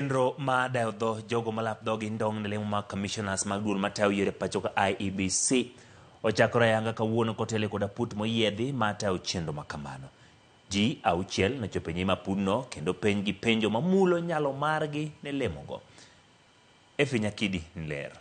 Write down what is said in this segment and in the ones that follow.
Chenro ma dayo dho jogo malap dhogi ndong ne lemo mag komishonas mag duol matayo yiero pacho ka IEBC ochakore ayanga kawuono kotele koda put moyiedhi matayo chenro makamano. Ji auchiel nochopo e nyim apudno kendo penj gi penjo mamulo nyalo margi ne lemogo. Nyakidi ler.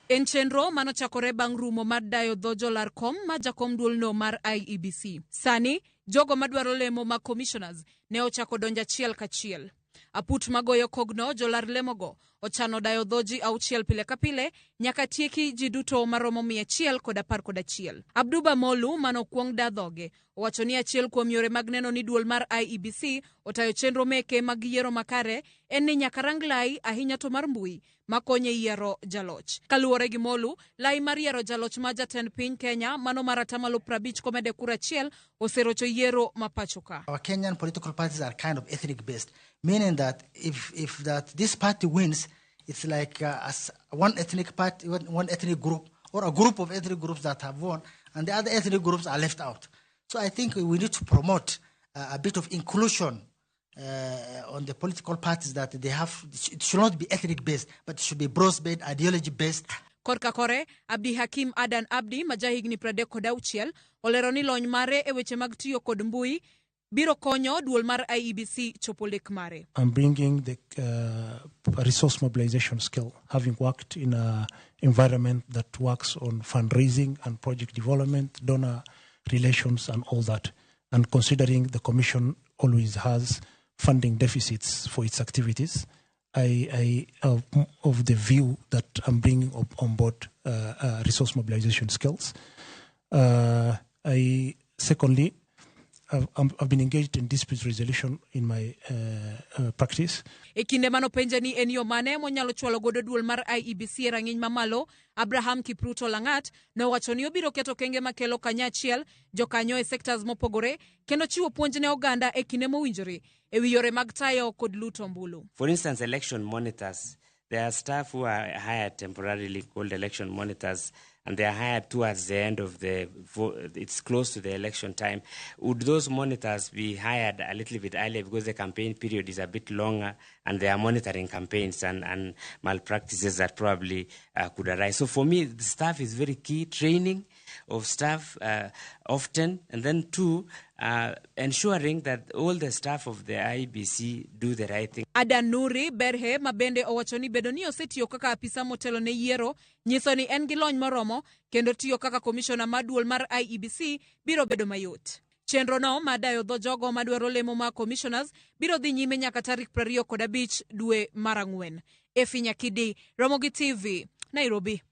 En chenro manochakore bang' rumo mar dayo dho jolar kom ma jakom duolno mar IEBC. Sani, jogo madwaro lemo mag komishonas ne ochako donjo achiel kachiel. Aput magoyo kogno jolar lemogo ochano dayo dho ji auchiel pile ka pile nyaka tieki ji duto maromo 111. Abduba Molu manokwong da dhoge owacho ni achiel kuom yore mag neno ni duol mar IEBC otayo chenro meke mag yiero makare en ni nyaka rang lai ahinya to mar mbui makonye yiero jaloch. Kaluwore gi Molu, lai mar yiero jaloch ma jatend piny Kenya mano mar 50 komede kura achiel oserocho yiero mapachoka. Our Kenyan political parties are kind of ethnic based, meaning that if this party wins, it's like as one ethnic party, one ethnic group, or a group of ethnic groups that have won, and the other ethnic groups are left out. So I think we need to promote a bit of inclusion on the political parties, that they have. It should not be ethnic based, but it should be broad-based, ideology-based. Korka kore, Abdi Hakim Adan Abdi majahigni 36 olero ni lony mare e weche mag tiyo kod mbui biro konyo duol mar IEBC chopo lek mare. I'm bringing the resource mobilization skill, having worked in an environment that works on fundraising and project development, donor relations and all that. And considering the Commission always has funding deficits for its activities, I of the view that I'm bringing on board resource mobilization skills. Secondly, I've been engaged in dispute resolution in my practice. Ekinde mano penja ni en yo mane monyalo chwalo godo duol mar IEBC rang'iny mamalo, Abraham Kipruto Langat ne owacho ni obiro keto kenge makelo kanyachiel jokanyo e sectors mopogore kendo chiwo puonj ne oganda e kinde mowinjore e wi yore mag tayo kod luto mbulu. For instance, election monitors. There are staff who are hired temporarily called election monitors, and they are hired towards the end of it's close to the election time. Would those monitors be hired a little bit earlier because the campaign period is a bit longer and they are monitoring campaigns and malpractices that probably could arise? So for me, the staff is very key. Training of staff often, and then two, ensuring that all the staff of the IEBC do the right thing. Adan Nuri Berhe mabende owacho ni bedo ni osetiyo kaka apisa motelo ne yiero nyiso ni en gi lony moromo kendo tiyo kaka komishona mar duol mar IEBC biro bedo mayot. Chenro no madayo dho jogo madwaro lemo ma komishonas biro dhi nyime nyaka tarik 25 dwe mar Ang'wen. Nyakidi, Ramogi TV, Nairobi.